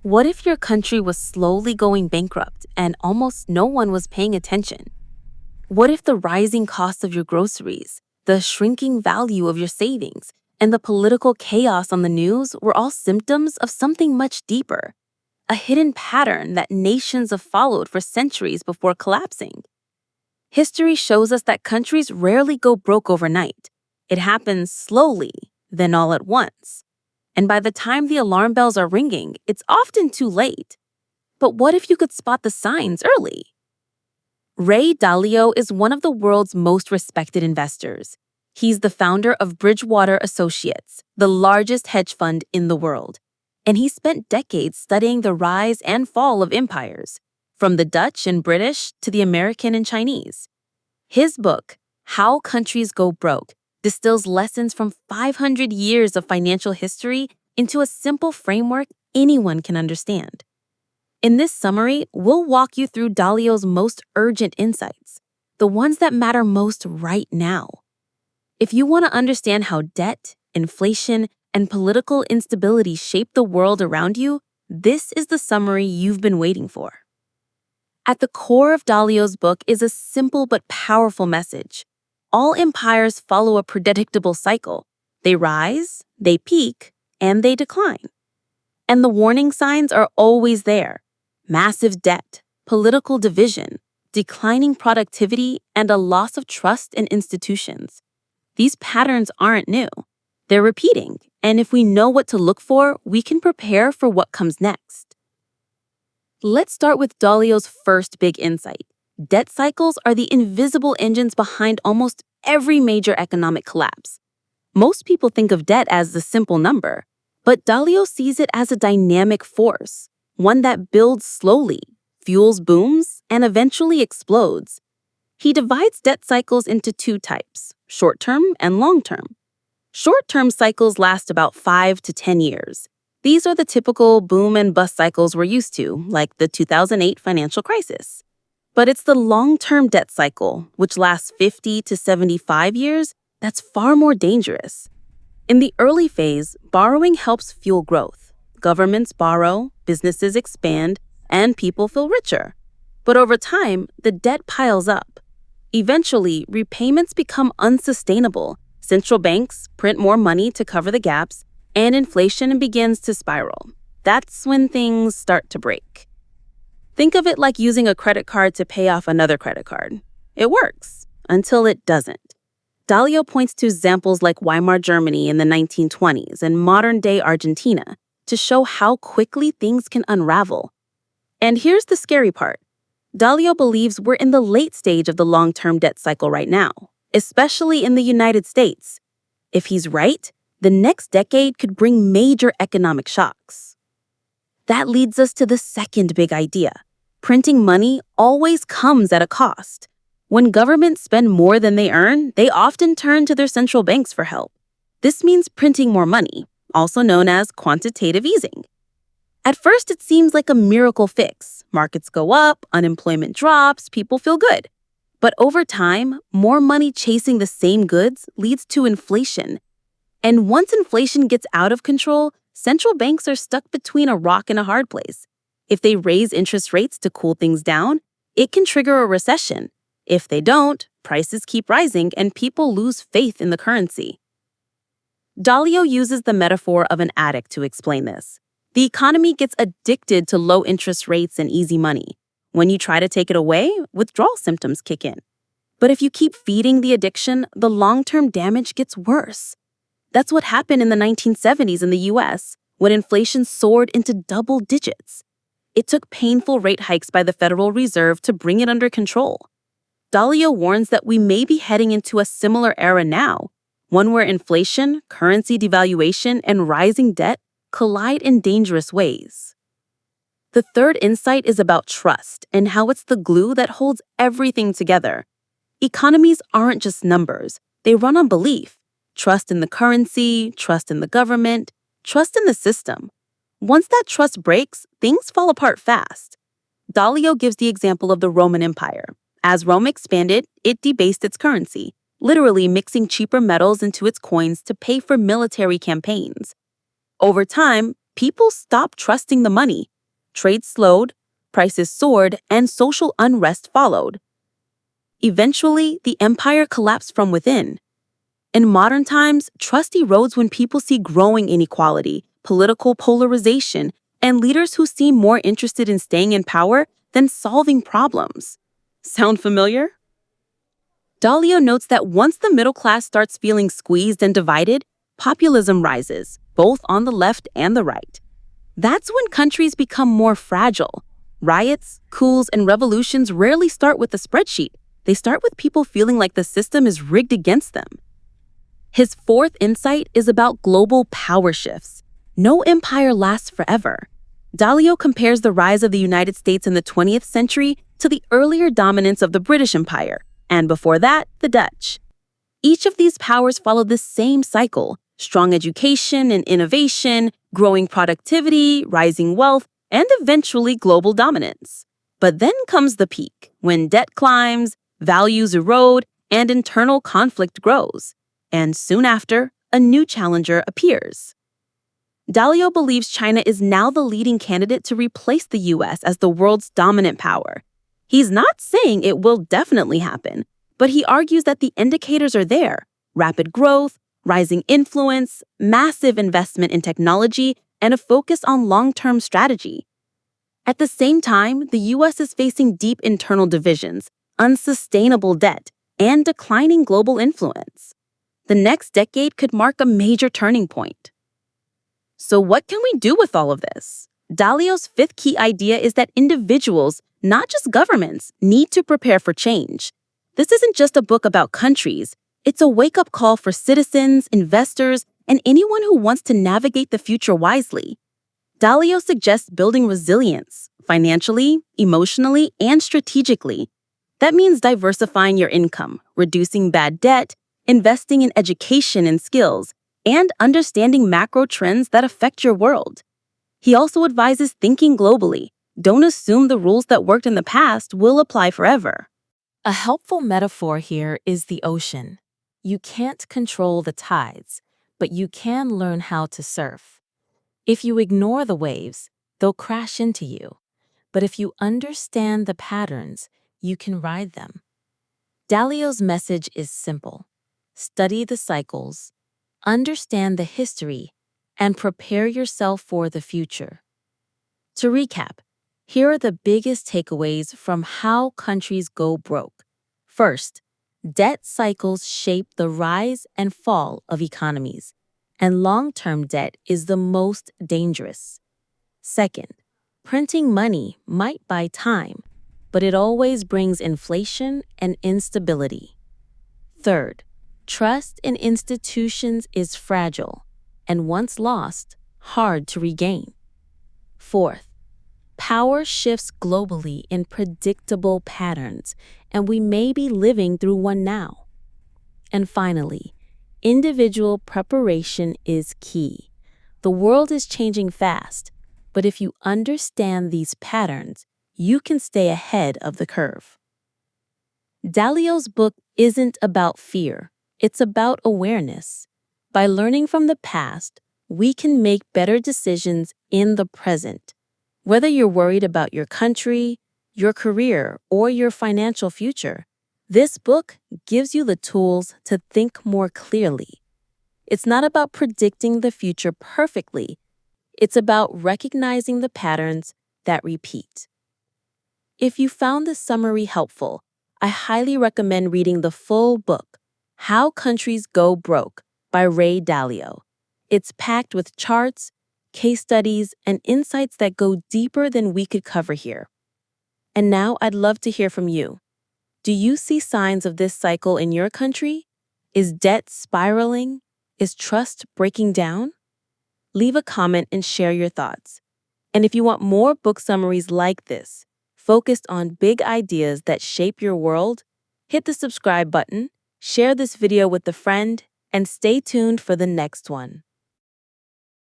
What if your country was slowly going bankrupt and almost no one was paying attention? What if the rising cost of your groceries, the shrinking value of your savings, and the political chaos on the news were all symptoms of something much deeper? A hidden pattern that nations have followed for centuries before collapsing. History shows us that countries rarely go broke overnight. It happens slowly, then all at once. And by the time the alarm bells are ringing, it's often too late. But what if you could spot the signs early? Ray Dalio is one of the world's most respected investors. He's the founder of Bridgewater Associates, the largest hedge fund in the world. And he spent decades studying the rise and fall of empires, from the Dutch and British to the American and Chinese. His book, How Countries Go Broke, distills lessons from 500 years of financial history into a simple framework anyone can understand. In this summary, we'll walk you through Dalio's most urgent insights, the ones that matter most right now. If you want to understand how debt, inflation, and political instability shape the world around you, this is the summary you've been waiting for. At the core of Dalio's book is a simple but powerful message. All empires follow a predictable cycle. They rise, they peak, and they decline. And the warning signs are always there. Massive debt, political division, declining productivity, and a loss of trust in institutions. These patterns aren't new. They're repeating, and if we know what to look for, we can prepare for what comes next. Let's start with Dalio's first big insight. Debt cycles are the invisible engines behind almost every major economic collapse. Most people think of debt as the simple number, but Dalio sees it as a dynamic force, one that builds slowly, fuels booms, and eventually explodes. He divides debt cycles into two types, short-term and long-term. Short-term cycles last about 5 to 10 years. These are the typical boom and bust cycles we're used to, like the 2008 financial crisis. But it's the long-term debt cycle, which lasts 50 to 75 years, that's far more dangerous. In the early phase, borrowing helps fuel growth. Governments borrow, businesses expand, and people feel richer. But over time, the debt piles up. Eventually, repayments become unsustainable. Central banks print more money to cover the gaps, and inflation begins to spiral. That's when things start to break. Think of it like using a credit card to pay off another credit card. It works, until it doesn't. Dalio points to examples like Weimar Germany in the 1920s and modern-day Argentina to show how quickly things can unravel. And here's the scary part. Dalio believes we're in the late stage of the long-term debt cycle right now, especially in the United States. If he's right, the next decade could bring major economic shocks. That leads us to the second big idea. Printing money always comes at a cost. When governments spend more than they earn, they often turn to their central banks for help. This means printing more money, also known as quantitative easing. At first, it seems like a miracle fix. Markets go up, unemployment drops, people feel good. But over time, more money chasing the same goods leads to inflation. And once inflation gets out of control, central banks are stuck between a rock and a hard place. If they raise interest rates to cool things down, it can trigger a recession. If they don't, prices keep rising and people lose faith in the currency. Dalio uses the metaphor of an addict to explain this. The economy gets addicted to low interest rates and easy money. When you try to take it away, withdrawal symptoms kick in. But if you keep feeding the addiction, the long-term damage gets worse. That's what happened in the 1970s in the US, when inflation soared into double digits. It took painful rate hikes by the Federal Reserve to bring it under control. Dalio warns that we may be heading into a similar era now, one where inflation, currency devaluation, and rising debt collide in dangerous ways. The third insight is about trust and how it's the glue that holds everything together. Economies aren't just numbers. They run on belief. Trust in the currency, trust in the government, trust in the system. Once that trust breaks, things fall apart fast. Dalio gives the example of the Roman Empire. As Rome expanded, it debased its currency, literally mixing cheaper metals into its coins to pay for military campaigns. Over time, people stopped trusting the money. Trade slowed, prices soared, and social unrest followed. Eventually, the empire collapsed from within. In modern times, trust erodes when people see growing inequality, political polarization, and leaders who seem more interested in staying in power than solving problems. Sound familiar? Dalio notes that once the middle class starts feeling squeezed and divided, populism rises, both on the left and the right. That's when countries become more fragile. Riots, coups, and revolutions rarely start with a spreadsheet. They start with people feeling like the system is rigged against them. His fourth insight is about global power shifts. No empire lasts forever. Dalio compares the rise of the United States in the 20th century to the earlier dominance of the British Empire, and before that, the Dutch. Each of these powers followed the same cycle: strong education and innovation, growing productivity, rising wealth, and eventually global dominance. But then comes the peak, when debt climbs, values erode, and internal conflict grows. And soon after, a new challenger appears. Dalio believes China is now the leading candidate to replace the US as the world's dominant power. He's not saying it will definitely happen, but he argues that the indicators are there: rapid growth, rising influence, massive investment in technology, and a focus on long-term strategy. At the same time, the US is facing deep internal divisions, unsustainable debt, and declining global influence. The next decade could mark a major turning point. So what can we do with all of this? Dalio's fifth key idea is that individuals, not just governments, need to prepare for change. This isn't just a book about countries. It's a wake-up call for citizens, investors, and anyone who wants to navigate the future wisely. Dalio suggests building resilience, financially, emotionally, and strategically. That means diversifying your income, reducing bad debt, investing in education and skills, and understanding macro trends that affect your world. He also advises thinking globally. Don't assume the rules that worked in the past will apply forever. A helpful metaphor here is the ocean. You can't control the tides, but you can learn how to surf. If you ignore the waves, they'll crash into you. But if you understand the patterns, you can ride them. Dalio's message is simple: study the cycles, understand the history, and prepare yourself for the future. To recap, here are the biggest takeaways from How Countries Go Broke. First, debt cycles shape the rise and fall of economies, and long-term debt is the most dangerous. Second, printing money might buy time, but it always brings inflation and instability. Third, trust in institutions is fragile, and once lost, hard to regain. Fourth, power shifts globally in predictable patterns, and we may be living through one now. And finally, individual preparation is key. The world is changing fast, but if you understand these patterns, you can stay ahead of the curve. Dalio's book isn't about fear, it's about awareness. By learning from the past, we can make better decisions in the present. Whether you're worried about your country, your career, or your financial future, this book gives you the tools to think more clearly. It's not about predicting the future perfectly. It's about recognizing the patterns that repeat. If you found this summary helpful, I highly recommend reading the full book, How Countries Go Broke by Ray Dalio. It's packed with charts, case studies, and insights that go deeper than we could cover here. And now I'd love to hear from you. Do you see signs of this cycle in your country? Is debt spiraling? Is trust breaking down? Leave a comment and share your thoughts. And if you want more book summaries like this, focused on big ideas that shape your world, hit the subscribe button, share this video with a friend, and stay tuned for the next one.